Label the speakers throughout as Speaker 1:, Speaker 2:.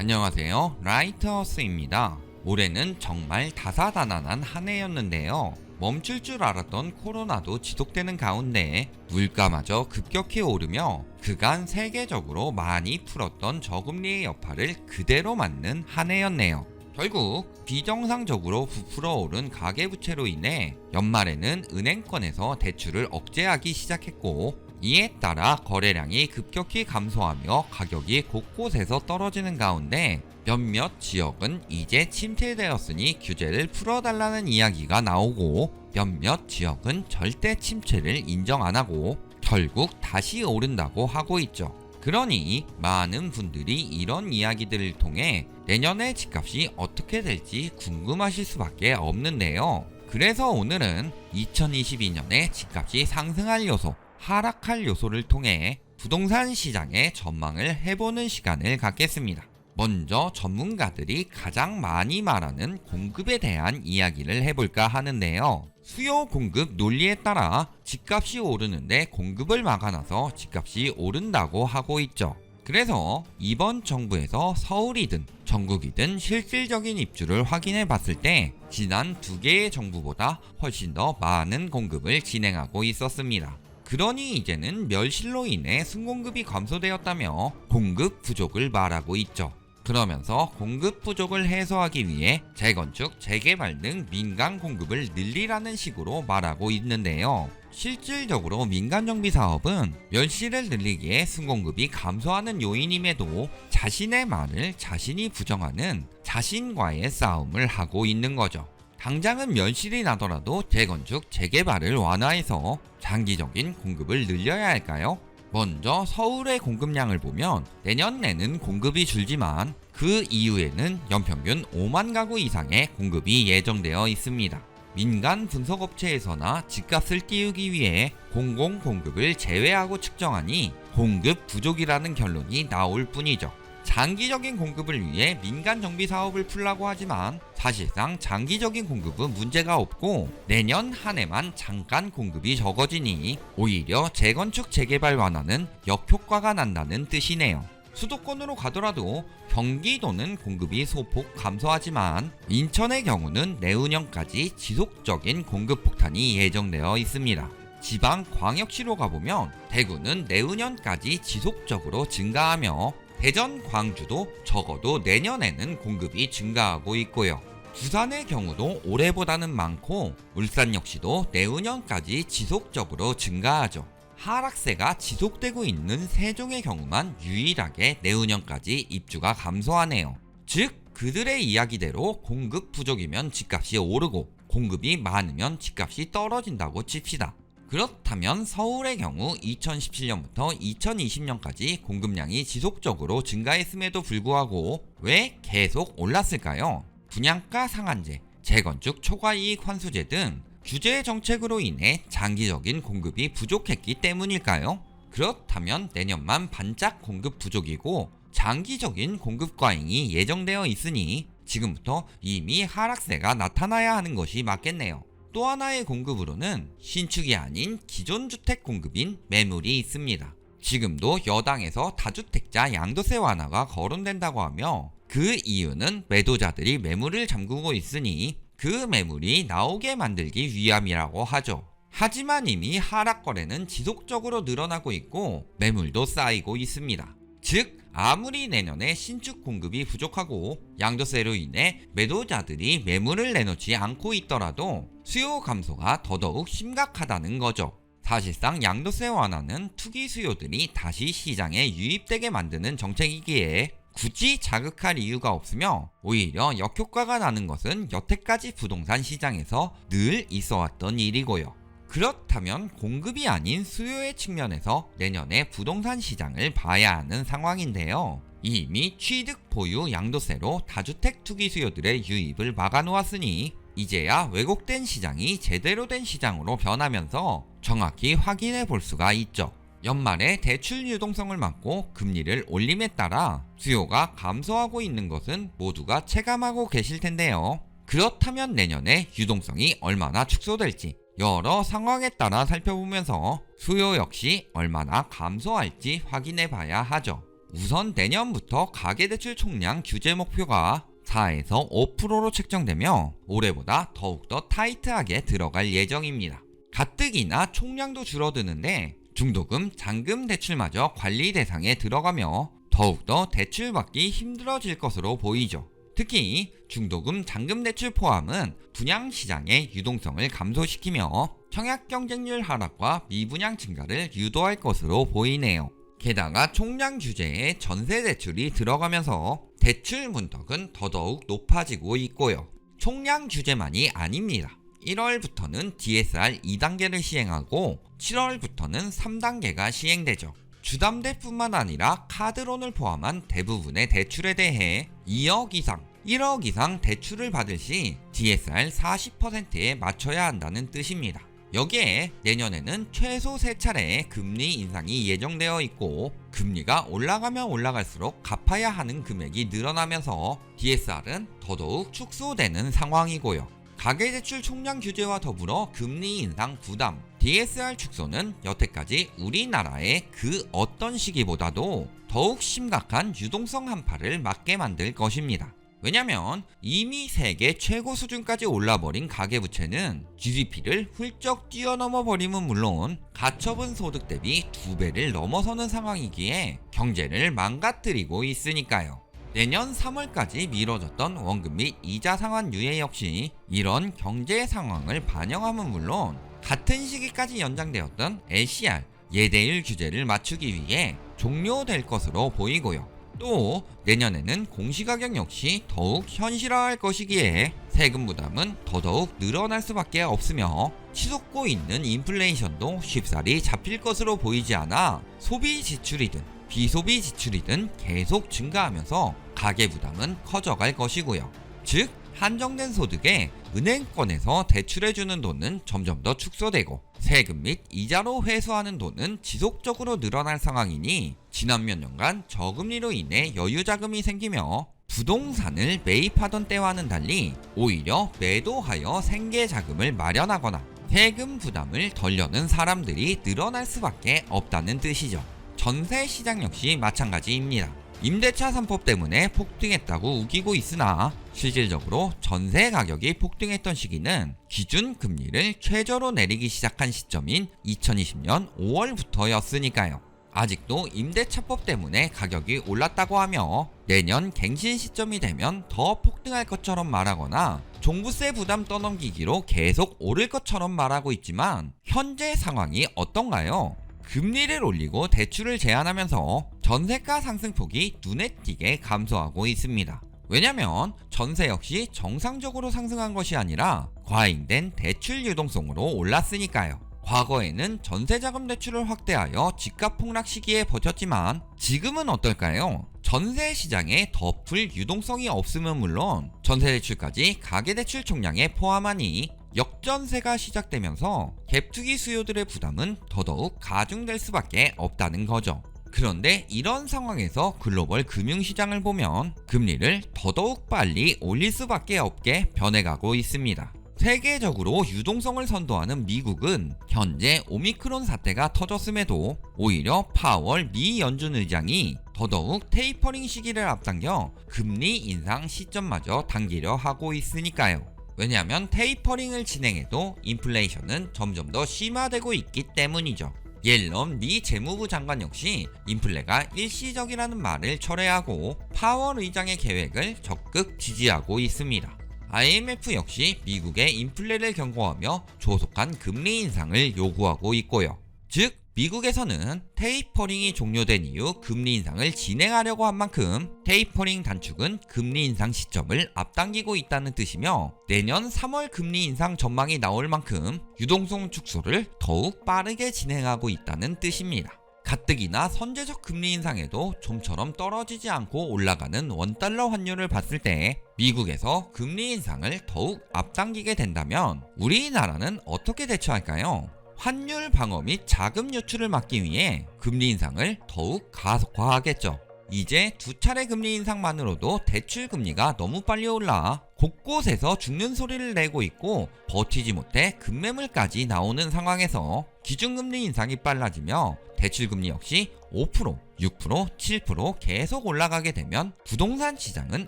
Speaker 1: 안녕하세요. 라이트하우스입니다. 올해는 정말 다사다난한 한 해였는데요. 멈출 줄 알았던 코로나도 지속되는 가운데 물가마저 급격히 오르며 그간 세계적으로 많이 풀었던 저금리의 여파를 그대로 맞는 한 해였네요. 결국 비정상적으로 부풀어 오른 가계부채로 인해 연말에는 은행권에서 대출을 억제하기 시작했고, 이에 따라 거래량이 급격히 감소하며 가격이 곳곳에서 떨어지는 가운데 몇몇 지역은 이제 침체되었으니 규제를 풀어달라는 이야기가 나오고, 몇몇 지역은 절대 침체를 인정 안 하고 결국 다시 오른다고 하고 있죠. 그러니 많은 분들이 이런 이야기들을 통해 내년의 집값이 어떻게 될지 궁금하실 수밖에 없는데요. 그래서 오늘은 2022년에 집값이 상승할 요소, 하락할 요소를 통해 부동산 시장의 전망을 해보는 시간을 갖겠습니다. 먼저 전문가들이 가장 많이 말하는 공급에 대한 이야기를 해볼까 하는데요. 수요 공급 논리에 따라 집값이 오르는데 공급을 막아놔서 집값이 오른다고 하고 있죠. 그래서 이번 정부에서 서울이든 전국이든 실질적인 입주를 확인해 봤을 때 지난 두 개의 정부보다 훨씬 더 많은 공급을 진행하고 있었습니다. 그러니 이제는 멸실로 인해 순공급이 감소되었다며 공급 부족을 말하고 있죠. 그러면서 공급 부족을 해소하기 위해 재건축, 재개발 등 민간 공급을 늘리라는 식으로 말하고 있는데요. 실질적으로 민간 정비 사업은 멸실을 늘리기에 순공급이 감소하는 요인임에도 자신의 말을 자신이 부정하는 자신과의 싸움을 하고 있는 거죠. 당장은 멸실이 나더라도 재건축, 재개발을 완화해서 장기적인 공급을 늘려야 할까요? 먼저 서울의 공급량을 보면 내년에는 공급이 줄지만 그 이후에는 연평균 5만 가구 이상의 공급이 예정되어 있습니다. 민간 분석업체에서나 집값을 띄우기 위해 공공 공급을 제외하고 측정하니 공급 부족이라는 결론이 나올 뿐이죠. 장기적인 공급을 위해 민간 정비 사업을 풀라고 하지만 사실상 장기적인 공급은 문제가 없고 내년 한 해만 잠깐 공급이 적어지니 오히려 재건축 재개발 완화는 역효과가 난다는 뜻이네요. 수도권으로 가더라도 경기도는 공급이 소폭 감소하지만 인천의 경우는 내후년까지 지속적인 공급 폭탄이 예정되어 있습니다. 지방 광역시로 가보면 대구는 내후년까지 지속적으로 증가하며 대전, 광주도 적어도 내년에는 공급이 증가하고 있고요. 부산의 경우도 올해보다는 많고 울산 역시도 내후년까지 지속적으로 증가하죠. 하락세가 지속되고 있는 세종의 경우만 유일하게 내후년까지 입주가 감소하네요. 즉 그들의 이야기대로 공급 부족이면 집값이 오르고 공급이 많으면 집값이 떨어진다고 칩시다. 그렇다면 서울의 경우 2017년부터 2020년까지 공급량이 지속적으로 증가했음에도 불구하고 왜 계속 올랐을까요? 분양가 상한제, 재건축 초과이익 환수제 등 규제 정책으로 인해 장기적인 공급이 부족했기 때문일까요? 그렇다면 내년만 반짝 공급 부족이고 장기적인 공급 과잉이 예정되어 있으니 지금부터 이미 하락세가 나타나야 하는 것이 맞겠네요. 또 하나의 공급으로는 신축이 아닌 기존 주택 공급인 매물이 있습니다. 지금도 여당에서 다주택자 양도세 완화가 거론된다고 하며 그 이유는 매도자들이 매물을 잠그고 있으니 그 매물이 나오게 만들기 위함이라고 하죠. 하지만 이미 하락 거래는 지속적으로 늘어나고 있고 매물도 쌓이고 있습니다. 즉 아무리 내년에 신축 공급이 부족하고 양도세로 인해 매도자들이 매물을 내놓지 않고 있더라도 수요 감소가 더더욱 심각하다는 거죠. 사실상 양도세 완화는 투기 수요들이 다시 시장에 유입되게 만드는 정책이기에 굳이 자극할 이유가 없으며 오히려 역효과가 나는 것은 여태까지 부동산 시장에서 늘 있어왔던 일이고요. 그렇다면 공급이 아닌 수요의 측면에서 내년에 부동산 시장을 봐야 하는 상황인데요. 이미 취득 보유 양도세로 다주택 투기 수요들의 유입을 막아놓았으니 이제야 왜곡된 시장이 제대로 된 시장으로 변하면서 정확히 확인해 볼 수가 있죠. 연말에 대출 유동성을 막고 금리를 올림에 따라 수요가 감소하고 있는 것은 모두가 체감하고 계실 텐데요. 그렇다면 내년에 유동성이 얼마나 축소될지 여러 상황에 따라 살펴보면서 수요 역시 얼마나 감소할지 확인해 봐야 하죠. 우선 내년부터 가계대출 총량 규제 목표가 4에서 5%로 책정되며 올해보다 더욱더 타이트하게 들어갈 예정입니다. 가뜩이나 총량도 줄어드는데 중도금, 잔금 대출마저 관리 대상에 들어가며 더욱더 대출받기 힘들어질 것으로 보이죠. 특히 중도금, 잔금 대출 포함은 분양시장의 유동성을 감소시키며 청약 경쟁률 하락과 미분양 증가를 유도할 것으로 보이네요. 게다가 총량 규제에 전세 대출이 들어가면서 대출 문턱은 더더욱 높아지고 있고요. 총량 규제만이 아닙니다. 1월부터는 DSR 2단계를 시행하고 7월부터는 3단계가 시행되죠. 주담대뿐만 아니라 카드론을 포함한 대부분의 대출에 대해 2억 이상, 1억 이상 대출을 받을 시 DSR 40%에 맞춰야 한다는 뜻입니다. 여기에 내년에는 최소 3차례의 금리 인상이 예정되어 있고 금리가 올라가면 올라갈수록 갚아야 하는 금액이 늘어나면서 DSR은 더더욱 축소되는 상황이고요. 가계대출 총량 규제와 더불어 금리 인상 부담, DSR 축소는 여태까지 우리나라의 그 어떤 시기보다도 더욱 심각한 유동성 한파를 맞게 만들 것입니다. 왜냐면 이미 세계 최고 수준까지 올라버린 가계부채는 GDP를 훌쩍 뛰어넘어 버림은 물론 가처분 소득 대비 2배를 넘어서는 상황이기에 경제를 망가뜨리고 있으니까요. 내년 3월까지 미뤄졌던 원금 및 이자 상환 유예 역시 이런 경제 상황을 반영함은 물론 같은 시기까지 연장되었던 LCR 예대율 규제를 맞추기 위해 종료될 것으로 보이고요. 또 내년에는 공시가격 역시 더욱 현실화할 것이기에 세금 부담은 더더욱 늘어날 수밖에 없으며 치솟고 있는 인플레이션도 쉽사리 잡힐 것으로 보이지 않아 소비 지출이든 비소비 지출이든 계속 증가하면서 가계부담은 커져갈 것이고요. 즉 한정된 소득에 은행권에서 대출해주는 돈은 점점 더 축소되고 세금 및 이자로 회수하는 돈은 지속적으로 늘어날 상황이니 지난 몇 년간 저금리로 인해 여유자금이 생기며 부동산을 매입하던 때와는 달리 오히려 매도하여 생계자금을 마련하거나 세금 부담을 덜려는 사람들이 늘어날 수밖에 없다는 뜻이죠. 전세 시장 역시 마찬가지입니다. 임대차 3법 때문에 폭등했다고 우기고 있으나 실질적으로 전세 가격이 폭등했던 시기는 기준 금리를 최저로 내리기 시작한 시점인 2020년 5월부터였으니까요. 아직도 임대차법 때문에 가격이 올랐다고 하며 내년 갱신 시점이 되면 더 폭등할 것처럼 말하거나 종부세 부담 떠넘기기로 계속 오를 것처럼 말하고 있지만 현재 상황이 어떤가요? 금리를 올리고 대출을 제한하면서 전세가 상승폭이 눈에 띄게 감소하고 있습니다. 왜냐면 전세 역시 정상적으로 상승한 것이 아니라 과잉된 대출 유동성으로 올랐으니까요. 과거에는 전세자금 대출을 확대하여 집값 폭락 시기에 버텼지만 지금은 어떨까요? 전세 시장에 덮을 유동성이 없으면 물론 전세대출까지 가계대출 총량에 포함하니 역전세가 시작되면서 갭투기 수요들의 부담은 더더욱 가중될 수밖에 없다는 거죠. 그런데 이런 상황에서 글로벌 금융시장을 보면 금리를 더더욱 빨리 올릴 수밖에 없게 변해가고 있습니다. 세계적으로 유동성을 선도하는 미국은 현재 오미크론 사태가 터졌음에도 오히려 파월 미 연준 의장이 더더욱 테이퍼링 시기를 앞당겨 금리 인상 시점마저 당기려 하고 있으니까요. 왜냐하면 테이퍼링을 진행해도 인플레이션은 점점 더 심화되고 있기 때문이죠. 옐런 미 재무부 장관 역시 인플레가 일시적이라는 말을 철회하고 파월 의장의 계획을 적극 지지하고 있습니다. IMF 역시 미국의 인플레를 경고하며 조속한 금리 인상을 요구하고 있고요. 즉 미국에서는 테이퍼링이 종료된 이후 금리 인상을 진행하려고 한 만큼 테이퍼링 단축은 금리 인상 시점을 앞당기고 있다는 뜻이며 내년 3월 금리 인상 전망이 나올 만큼 유동성 축소를 더욱 빠르게 진행하고 있다는 뜻입니다. 가뜩이나 선제적 금리 인상에도 좀처럼 떨어지지 않고 올라가는 원달러 환율을 봤을 때 미국에서 금리 인상을 더욱 앞당기게 된다면 우리나라는 어떻게 대처할까요? 환율 방어 및 자금 유출을 막기 위해 금리 인상을 더욱 가속화하겠죠. 이제 2차례 금리 인상만으로도 대출 금리가 너무 빨리 올라 곳곳에서 죽는 소리를 내고 있고 버티지 못해 급매물까지 나오는 상황에서 기준금리 인상이 빨라지며 대출금리 역시 5%, 6%, 7% 계속 올라가게 되면 부동산 시장은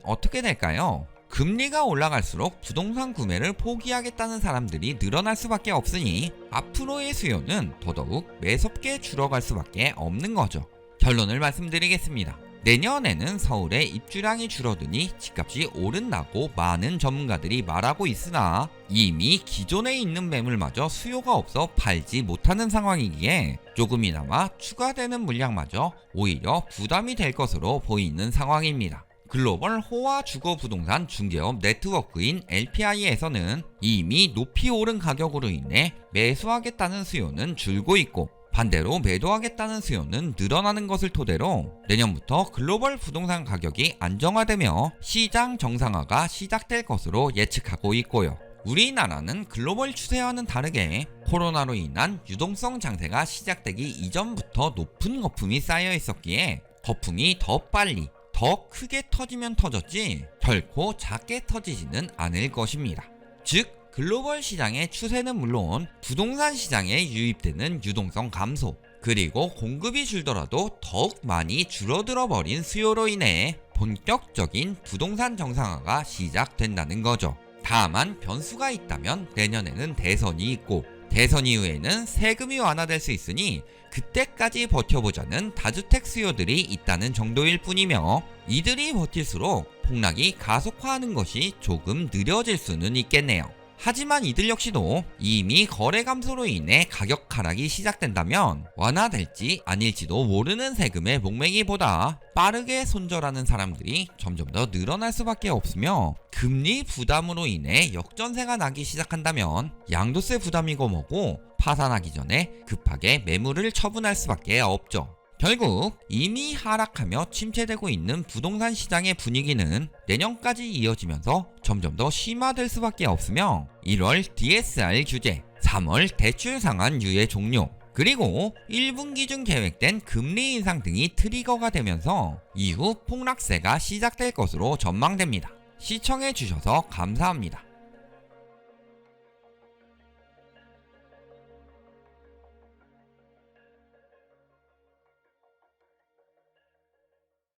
Speaker 1: 어떻게 될까요? 금리가 올라갈수록 부동산 구매를 포기하겠다는 사람들이 늘어날 수밖에 없으니 앞으로의 수요는 더더욱 매섭게 줄어갈 수밖에 없는 거죠. 결론을 말씀드리겠습니다. 내년에는 서울의 입주량이 줄어드니 집값이 오른다고 많은 전문가들이 말하고 있으나 이미 기존에 있는 매물마저 수요가 없어 팔지 못하는 상황이기에 조금이나마 추가되는 물량마저 오히려 부담이 될 것으로 보이는 상황입니다. 글로벌 호화 주거 부동산 중개업 네트워크인 LPI에서는 이미 높이 오른 가격으로 인해 매수하겠다는 수요는 줄고 있고 반대로 매도하겠다는 수요는 늘어나는 것을 토대로 내년부터 글로벌 부동산 가격이 안정화되며 시장 정상화가 시작될 것으로 예측하고 있고요. 우리나라는 글로벌 추세와는 다르게 코로나로 인한 유동성 장세가 시작되기 이전부터 높은 거품이 쌓여 있었기에 거품이 더 빨리 더 크게 터지면 터졌지 결코 작게 터지지는 않을 것입니다. 즉 글로벌 시장의 추세는 물론 부동산 시장에 유입되는 유동성 감소 그리고 공급이 줄더라도 더욱 많이 줄어들어 버린 수요로 인해 본격적인 부동산 정상화가 시작된다는 거죠. 다만 변수가 있다면 내년에는 대선이 있고 대선 이후에는 세금이 완화될 수 있으니 그때까지 버텨보자는 다주택 수요들이 있다는 정도일 뿐이며 이들이 버틸수록 폭락이 가속화하는 것이 조금 느려질 수는 있겠네요. 하지만 이들 역시도 이미 거래 감소로 인해 가격 하락이 시작된다면 완화될지 아닐지도 모르는 세금의 목매기보다 빠르게 손절하는 사람들이 점점 더 늘어날 수밖에 없으며 금리 부담으로 인해 역전세가 나기 시작한다면 양도세 부담이고 뭐고 파산하기 전에 급하게 매물을 처분할 수밖에 없죠. 결국 이미 하락하며 침체되고 있는 부동산 시장의 분위기는 내년까지 이어지면서 점점 더 심화될 수밖에 없으며 1월 DSR 규제, 3월 대출 상한 유예 종료, 그리고 1분기 중 계획된 금리 인상 등이 트리거가 되면서 이후 폭락세가 시작될 것으로 전망됩니다. 시청해주셔서 감사합니다.